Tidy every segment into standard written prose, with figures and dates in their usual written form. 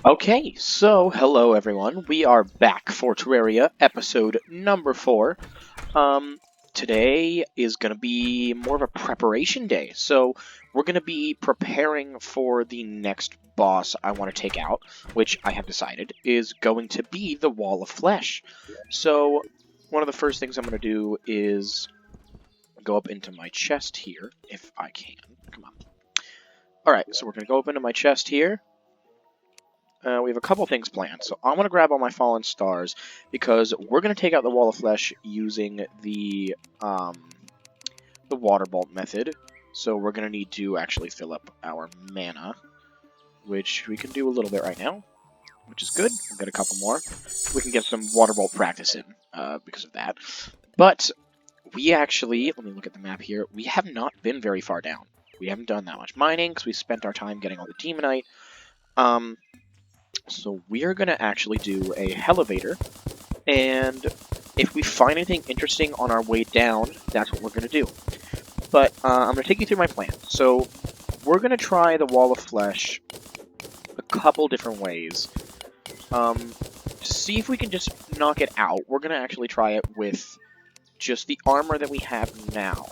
Okay, so hello everyone. We are back for Terraria, episode number 4. Um, Today is going to be more of a preparation day. So we're going to be preparing for the next boss I want to take out, which I have decided is going to be the Wall of Flesh. So one of the first things I'm going to do is go up into my chest here, if I can. Come on. Alright, so we're going to go up into my chest here. We have a couple things planned. So I'm going to grab all my fallen stars because we're going to take out the Wall of Flesh using the water bolt method. So we're going to need to actually fill up our mana, which we can do a little bit right now, which is good. We'll get a couple more. We can get some water bolt practice in because of that. But we actually, let me look at the map here, we have not been very far down. We haven't done that much mining because we spent our time getting all the Demonite. So we're going to actually do a elevator, and if we find anything interesting on our way down, that's what we're going to do. But I'm going to take you through my plan. So we're going to try the Wall of Flesh a couple different ways. To see if we can just knock it out, we're going to actually try it with just the armor that we have now.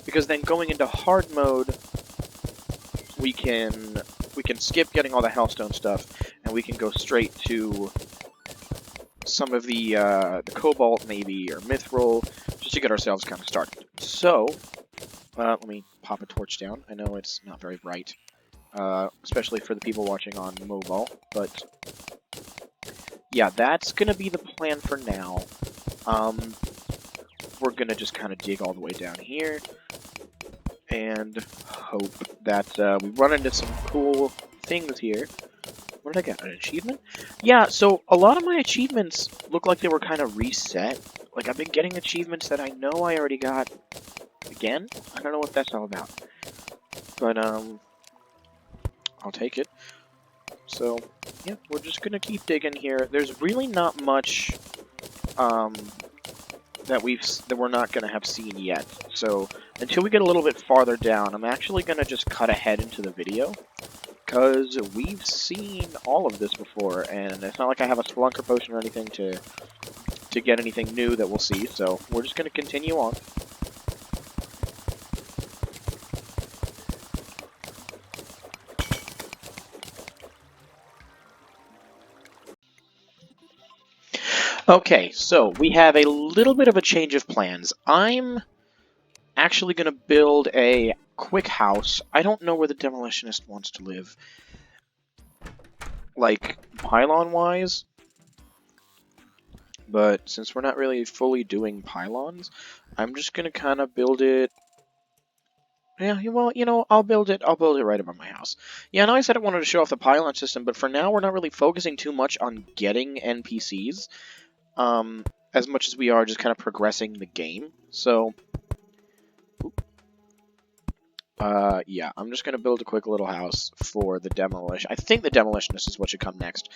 Because then going into hard mode, we can skip getting all the Hellstone stuff, and we can go straight to some of the Cobalt, maybe, or Mithril, just to get ourselves kind of started. So, let me pop a torch down. I know it's not very bright, especially for the people watching on mobile, but yeah, that's going to be the plan for now. We're going to just kind of dig all the way down here, and hope that we run into some cool things here. What did I get? An achievement? Yeah, so a lot of my achievements look like they were kind of reset. Like, I've been getting achievements that I know I already got again. I don't know what that's all about. But, I'll take it. So, yeah, we're just gonna keep digging here. There's really not much, that we're not gonna have seen yet. So, until we get a little bit farther down, I'm actually gonna just cut ahead into the video. Because we've seen all of this before, and it's not like I have a Splunker potion or anything to get anything new that we'll see, so we're just going to continue on. Okay, so we have a little bit of a change of plans. I'm actually going to build a quick house. I don't know where the Demolitionist wants to live. Like, pylon-wise. But since we're not really fully doing pylons, I'm just going to kind of build it. Yeah, well, I'll build it right above my house. Yeah, I know I said I wanted to show off the pylon system, but for now we're not really focusing too much on getting NPCs, as much as we are just kind of progressing the game. So, yeah, I'm just gonna build a quick little house for the demolition. I think the demolitionist is what should come next,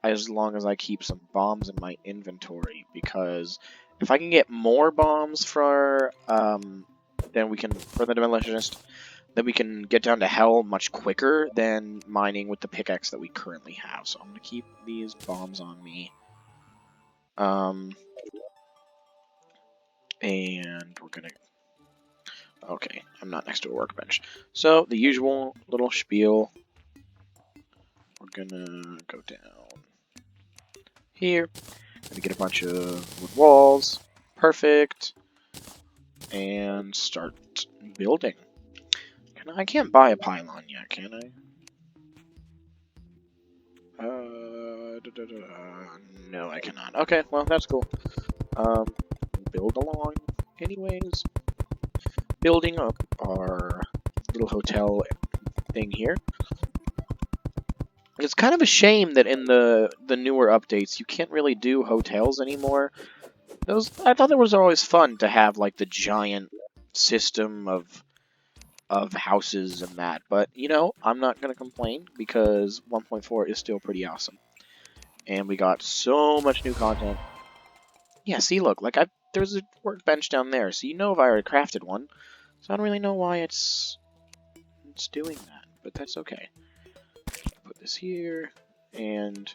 as long as I keep some bombs in my inventory, because if I can get more bombs for, then we can, for the demolitionist, then we can get down to hell much quicker than mining with the pickaxe that we currently have. So I'm gonna keep these bombs on me. And we're gonna... Okay, I'm not next to a workbench. So, the usual little spiel. We're gonna go down here. Gonna get a bunch of wood walls. Perfect. And start building. I can't buy a pylon yet, can I? No, I cannot. Okay, well, that's cool. Build along. Anyways, building up our little hotel thing here. It's kind of a shame that in the newer updates you can't really do hotels anymore. I thought it was always fun to have like the giant system of houses and that, but I'm not gonna complain because 1.4 is still pretty awesome, and we got so much new content. Yeah, see, look, like there's a workbench down there, so if I already crafted one, so I don't really know why it's doing that. but that's okay. Put this here, and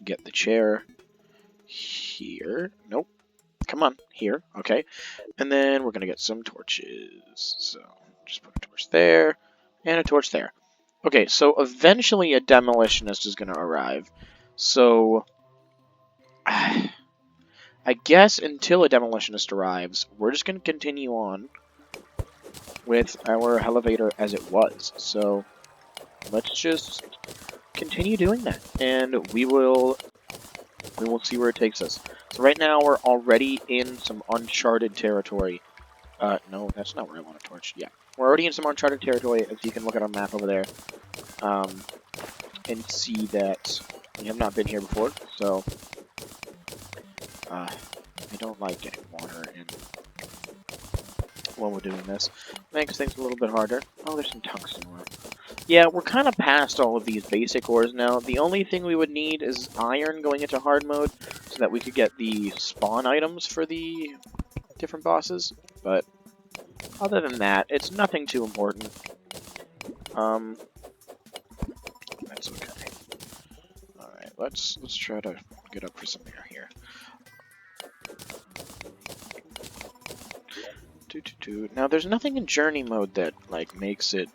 get the chair here. Nope. Come on, here. Okay. And then we're going to get some torches. So just put a torch there, and a torch there. Okay, so eventually a demolitionist is going to arrive. So I guess until a demolitionist arrives, we're just going to continue on with our elevator as it was. So let's just continue doing that, and we will see where it takes us. So right now we're already in some uncharted territory. No, that's not where I want to torch. Yeah, we're already in some uncharted territory, as you can look at our map over there, and see that we have not been here before. So I don't like getting water in while we're doing this. Makes things a little bit harder. Oh, there's some tungsten ore. Yeah, we're kind of past all of these basic ores now. The only thing we would need is iron going into hard mode, so that we could get the spawn items for the different bosses. But other than that, it's nothing too important. That's okay. Alright, let's try to get up for some air here. Now, there's nothing in journey mode that, like, makes it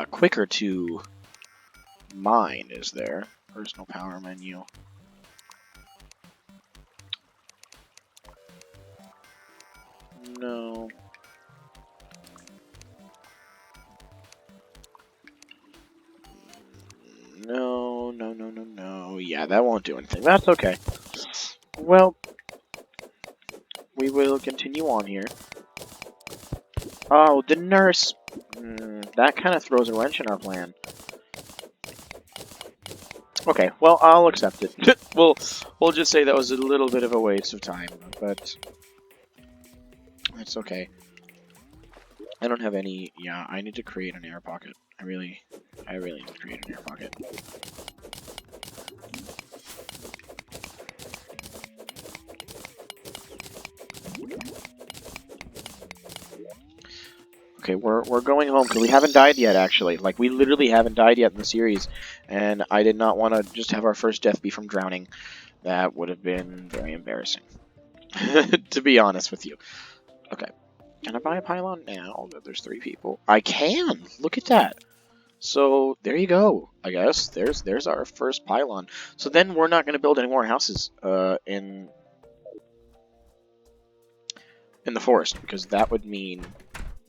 quicker to mine, is there? Personal power menu. No. No. Yeah, that won't do anything. That's okay. Well, we will continue on here. Oh, the nurse! That kind of throws a wrench in our plan. Okay, well, I'll accept it. We'll just say that was a little bit of a waste of time, but it's okay. I don't have any... Yeah, I need to create an air pocket. I really need to create an air pocket. Okay, we're going home because we haven't died yet, actually. Like, we literally haven't died yet in the series, and I did not want to just have our first death be from drowning. That would have been very embarrassing, to be honest with you. Okay, can I buy a pylon now that there's 3 people? I can! Look at that! So, there you go, I guess. There's our first pylon. So then we're not going to build any more houses in the forest, because that would mean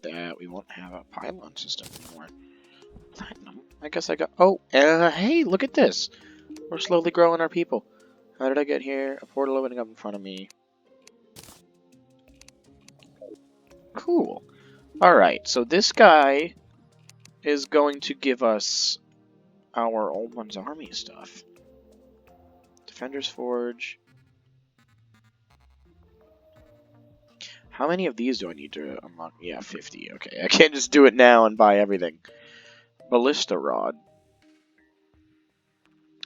that we won't have a pylon system anymore. Platinum? I guess I got... Oh, hey, look at this! We're slowly growing our people. How did I get here? A portal opening up in front of me. Cool. Alright, so this guy is going to give us our Old One's Army stuff. Defender's Forge. How many of these do I need to unlock? Yeah, 50. Okay, I can't just do it now and buy everything. Ballista Rod.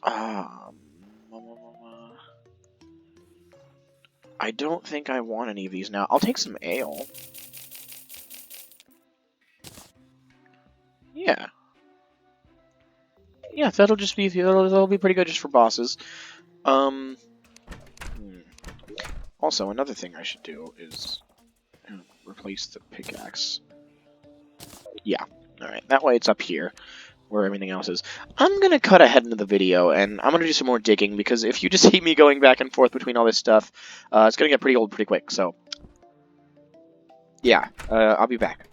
I don't think I want any of these now. I'll take some ale. Yeah. Yeah, that'll be pretty good just for bosses. Also, another thing I should do is replace the pickaxe. Yeah. Alright, that way it's up here, where everything else is. I'm gonna cut ahead into the video, and I'm gonna do some more digging, because if you just see me going back and forth between all this stuff, it's gonna get pretty old pretty quick, so... Yeah, I'll be back.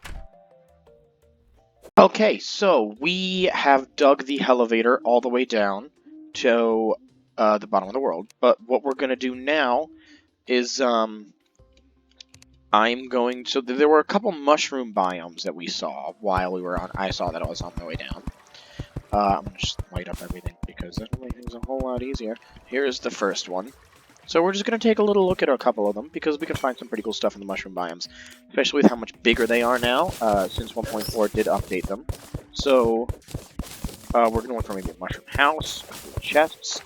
Okay, so we have dug the elevator all the way down to the bottom of the world, but what we're gonna do now is, I'm going to... There were a couple mushroom biomes that we saw while we were on... I saw that I was on my way down. I'm going to just light up everything, because that'll make things a whole lot easier. Here's the first one. So we're just going to take a little look at a couple of them, because we can find some pretty cool stuff in the mushroom biomes. Especially with how much bigger they are now, since 1.4 did update them. So, we're going to look for maybe a mushroom house, a couple of chests.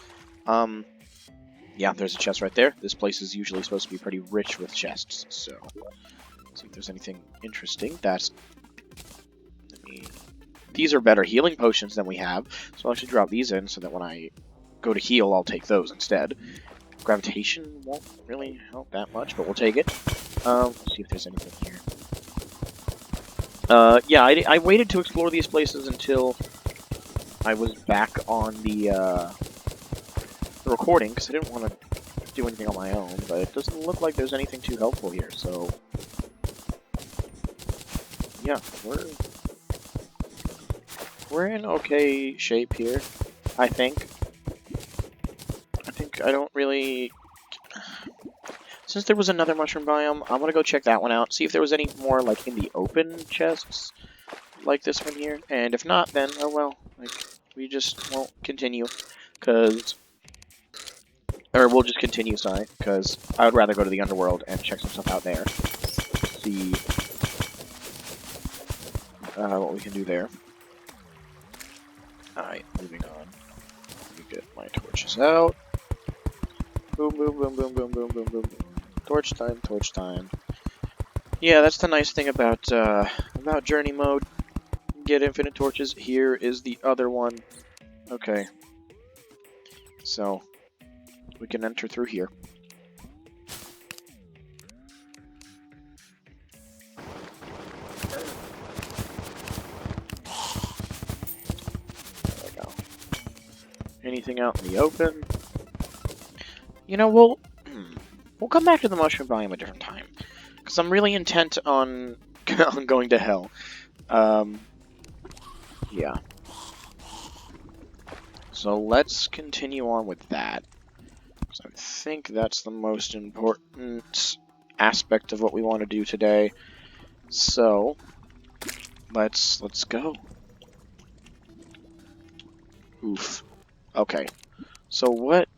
Yeah, there's a chest right there. This place is usually supposed to be pretty rich with chests, so... Let's see if there's anything interesting. Let me these are better healing potions than we have, so I'll actually drop these in so that when I go to heal, I'll take those instead. Gravitation won't really help that much, but we'll take it. Let's see if there's anything here. Yeah, I waited to explore these places until I was back on the recording, because I didn't want to do anything on my own, but it doesn't look like there's anything too helpful here, so... yeah, we're in okay shape here, I think. I don't really... Since there was another mushroom biome, I'm gonna go check that one out, see if there was any more, like, in the open chests, like this one here, and if not, then, oh well, like, we just won't continue, because... or we'll just continue, sorry, because I would rather go to the underworld and check some stuff out there. See what we can do there. Alright, moving on. Let me get my torches out. Boom, boom, boom, boom, boom, boom, boom, boom. Torch time, torch time. Yeah, that's the nice thing about journey mode. Get infinite torches. Here is the other one. Okay. So, we can enter through here. There we go. Anything out in the open? You know, we'll come back to the mushroom biome a different time, because I'm really intent on on going to hell. Yeah. So let's continue on with that. So I think that's the most important aspect of what we want to do today. So let's go. Oof. Okay. So what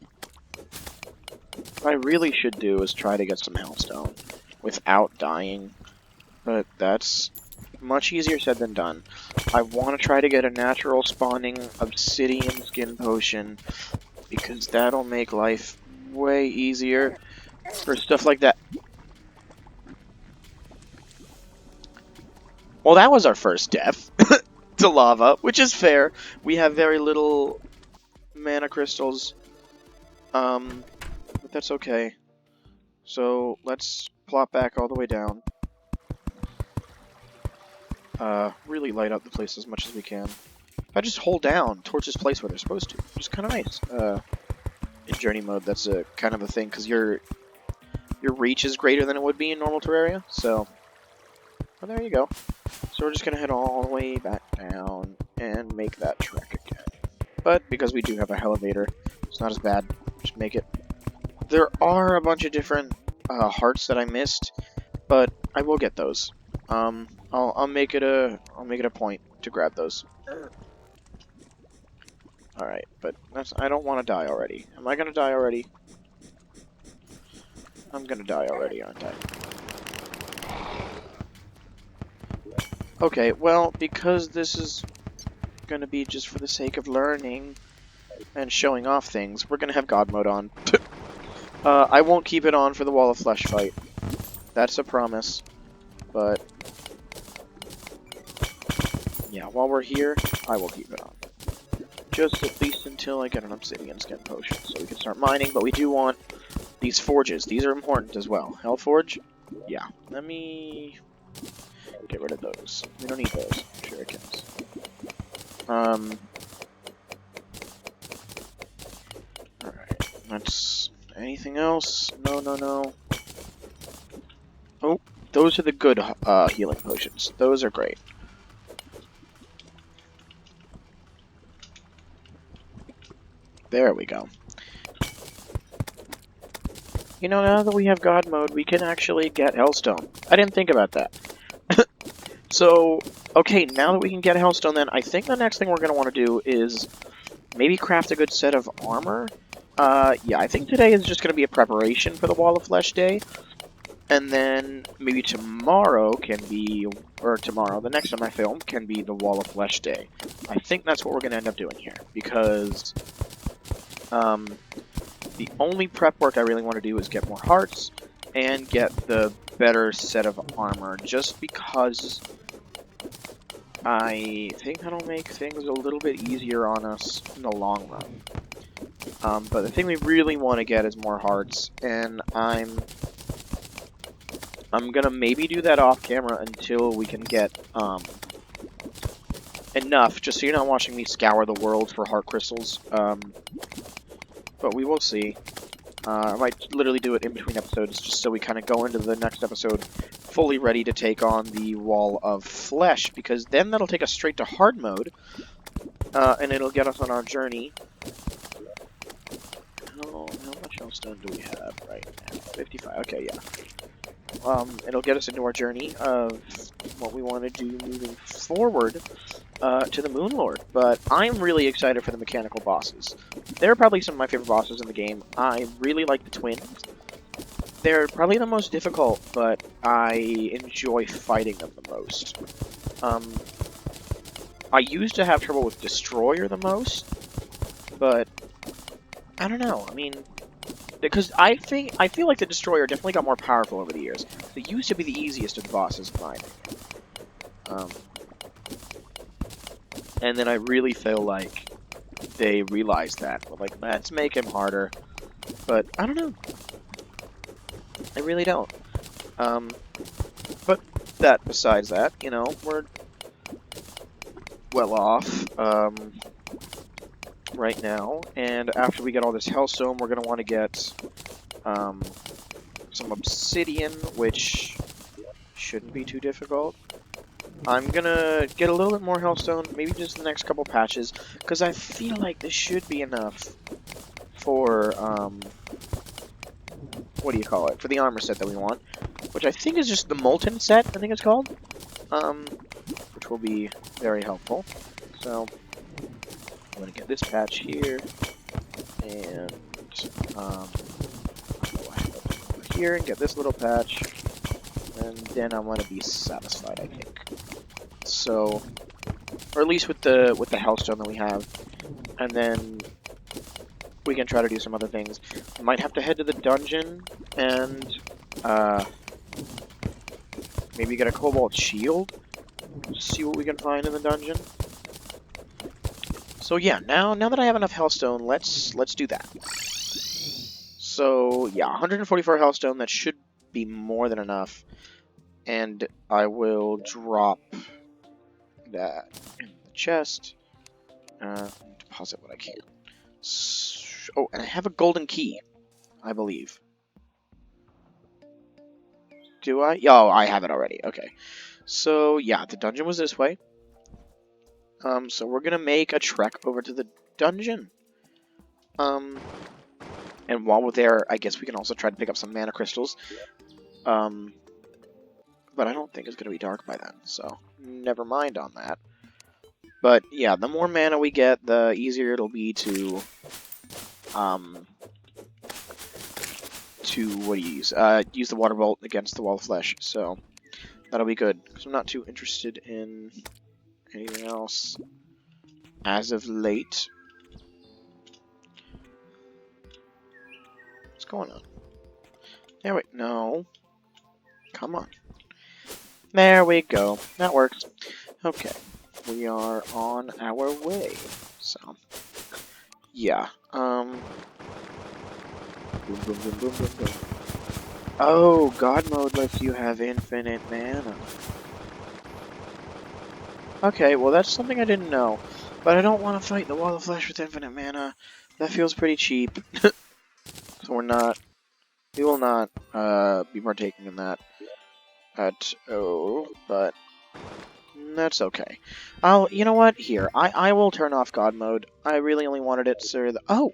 I really should do is try to get some hellstone without dying, but that's much easier said than done. I want to try to get a natural spawning obsidian skin potion, because that'll make life way easier for stuff like that. Well, that was our first death to lava, which is fair. We have very little mana crystals, but that's okay. So let's plop back all the way down. Really light up the place as much as we can. If I just hold down, torches place where they're supposed to, which is kind of nice. In journey mode, that's a kind of a thing, because your reach is greater than it would be in normal Terraria, so... well, there you go. So we're just gonna head all the way back down and make that trek again. But because we do have a elevator, it's not as bad. Just make it. There are a bunch of different hearts that I missed, but I will get those. I'll make it a point to grab those. All right, but I don't want to die already. Am I gonna die already? I'm gonna die already, aren't I? Okay, well, because this is gonna be just for the sake of learning and showing off things, we're gonna have God mode on. I won't keep it on for the Wall of Flesh fight. That's a promise. But yeah, while we're here, I will keep it on. Just at least until I get an obsidian skin potion, so we can start mining, but we do want these forges. These are important as well. Hell Forge? Yeah. Let me get rid of those. We don't need those. Shurikens. Alright. That's... anything else? No, no, no. Oh, those are the good healing potions. Those are great. There we go. You know, now that we have God mode, we can actually get Hellstone. I didn't think about that. So, okay, now that we can get Hellstone, then I think the next thing we're going to want to do is maybe craft a good set of armor. Yeah, I think today is just going to be a preparation for the Wall of Flesh day. And then maybe tomorrow can be, or tomorrow, the next time I film, can be the Wall of Flesh day. I think that's what we're going to end up doing here, because the only prep work I really want to do is get more hearts and get the better set of armor, just because I think that'll make things a little bit easier on us in the long run. But the thing we really want to get is more hearts, and I'm gonna maybe do that off camera until we can get enough, just so you're not watching me scour the world for heart crystals. But we will see. I might literally do it in between episodes, just so we kind of go into the next episode fully ready to take on the Wall of Flesh, because then that'll take us straight to hard mode, and it'll get us on our journey. How much hellstone do we have right now? 55. Okay, yeah. It'll get us into our journey of what we want to do moving forward to the Moon Lord. But I'm really excited for the mechanical bosses. They're probably some of my favorite bosses in the game. I really like the twins. They're probably the most difficult, but I enjoy fighting them the most. I used to have trouble with Destroyer the most, but I don't know. I mean, because I feel like the Destroyer definitely got more powerful over the years. It used to be the easiest of the bosses, in my opinion. And then I really feel like they realized that. Like, let's make him harder. But I don't know. I really don't. But that besides that, you know, we're well off right now. And after we get all this Hellstone, we're gonna want to get some obsidian, which shouldn't be too difficult. I'm gonna get a little bit more Hellstone, maybe just the next couple patches, because I feel like this should be enough for, what do you call it? For the armor set that we want, which I think is just the Molten set, I think it's called, which will be very helpful. So, I'm gonna get this patch here, and, here and get this little patch, and then I'm gonna be satisfied, I think. So, or at least with the Hellstone that we have, and then we can try to do some other things. We might have to head to the dungeon and maybe get a Cobalt Shield. See what we can find in the dungeon. So yeah, now that I have enough Hellstone, let's do that. So yeah, 144 Hellstone. That should be more than enough, and I will drop that in the chest. Deposit what I can. Oh, and I have a golden key, I believe. Do I? Oh, I have it already. Okay. So, yeah, the dungeon was this way. So we're gonna make a trek over to the dungeon. And while we're there, I guess we can also try to pick up some mana crystals. But I don't think it's gonna be dark by then, so never mind on that. But, yeah, the more mana we get, the easier it'll be to what do you use? Use the water bolt against the wall of flesh, so that'll be good, because I'm not too interested in anything else as of late. What's going on? There we... No. Come on. There we go. That works. Okay. We are on our way. So, yeah. Boom, boom, boom, boom, boom, boom. Oh, God mode lets you have infinite mana. Okay, well that's something I didn't know. But I don't want to fight the Wall of Flesh with infinite mana. That feels pretty cheap. So we will not be partaking in that at all, but that's okay. You know what? Here, I will turn off God mode. I really only wanted it, sir. Oh!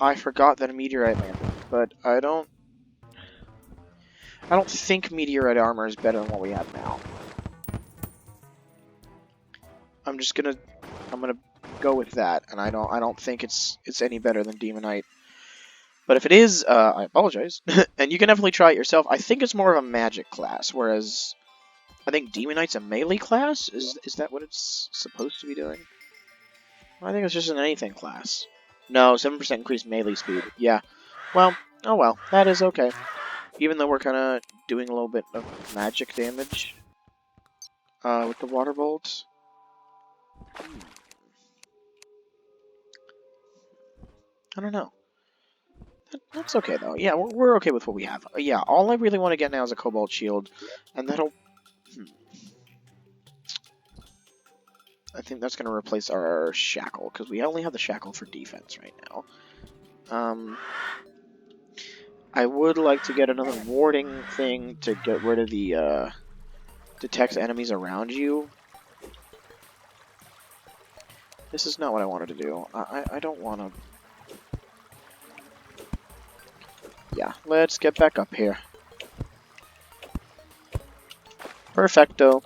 I forgot that a meteorite landed, but I don't think meteorite armor is better than what we have now. I'm gonna go with that, and I don't think it's any better than Demonite. But if it is, I apologize. And you can definitely try it yourself. I think it's more of a magic class, whereas I think Demonite's a melee class? Is that what it's supposed to be doing? I think it's just an anything class. No, 7% increased melee speed. Yeah. Well, oh well. That is okay. Even though we're kind of doing a little bit of magic damage with the water bolts. I don't know. That's okay, though. Yeah, we're okay with what we have. Yeah, all I really want to get now is a Cobalt Shield, and that'll... I think that's going to replace our Shackle, because we only have the Shackle for defense right now. I would like to get another warding thing to get rid of the, detects enemies around you. This is not what I wanted to do. I don't want to... Yeah, let's get back up here. Perfecto.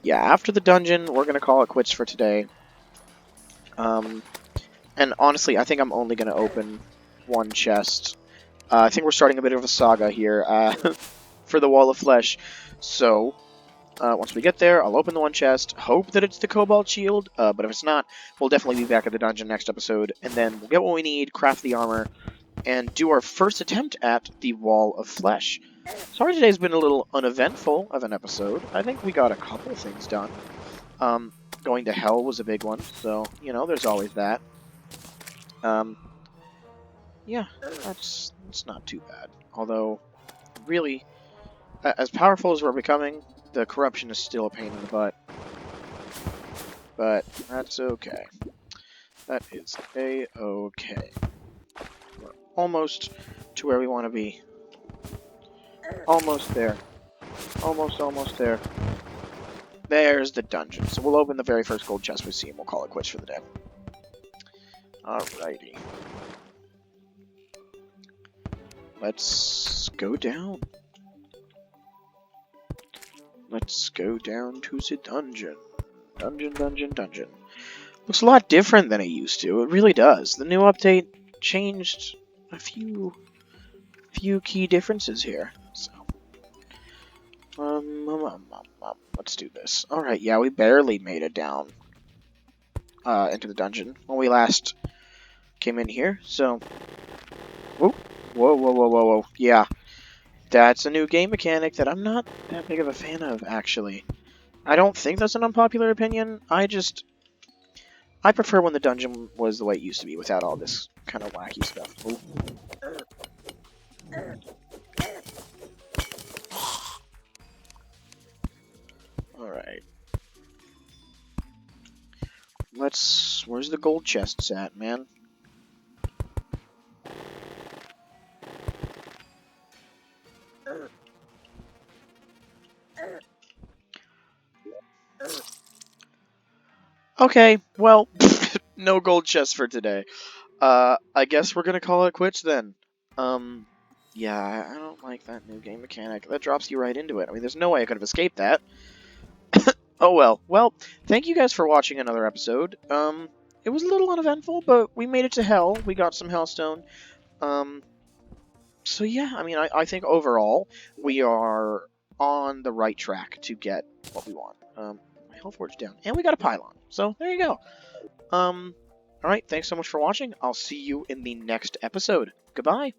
Yeah, after the dungeon, we're going to call it quits for today. And honestly, I think I'm only going to open one chest. I think we're starting a bit of a saga here for the Wall of Flesh. So, once we get there, I'll open the one chest, hope that it's the Cobalt Shield, but if it's not, we'll definitely be back at the dungeon next episode, and then we'll get what we need, craft the armor, and do our first attempt at the Wall of Flesh. Sorry today's been a little uneventful of an episode. I think we got a couple things done. Going to hell was a big one, so, you know, there's always that. Yeah, that's not too bad. Although, really, as powerful as we're becoming, the corruption is still a pain in the butt. But that's okay. That is a-okay. We're almost to where we want to be. Almost there. Almost there. There's the dungeon. So we'll open the very first gold chest we see and we'll call it quits for the day. Alrighty. Let's go down. Let's go down to the dungeon. Dungeon. Looks a lot different than it used to. It really does. The new update changed a few key differences here. So, let's do this. Alright, yeah, we barely made it down into the dungeon when we last came in here. So, whoa. Yeah, that's a new game mechanic that I'm not that big of a fan of, actually. I don't think that's an unpopular opinion. I prefer when the dungeon was the way it used to be, without all this kind of wacky stuff. Ooh. Alright. Where's the gold chests at, man? Okay, well, no gold chests for today. I guess we're gonna call it quits then. Yeah, I don't like that new game mechanic. That drops you right into it. I mean, there's no way I could have escaped that. Oh well. Well, thank you guys for watching another episode. It was a little uneventful, but we made it to hell. We got some hellstone. So yeah, I mean, I think overall, we are on the right track to get what we want. My health ward's down. And we got a pylon. So, there you go. Alright, thanks so much for watching. I'll see you in the next episode. Goodbye.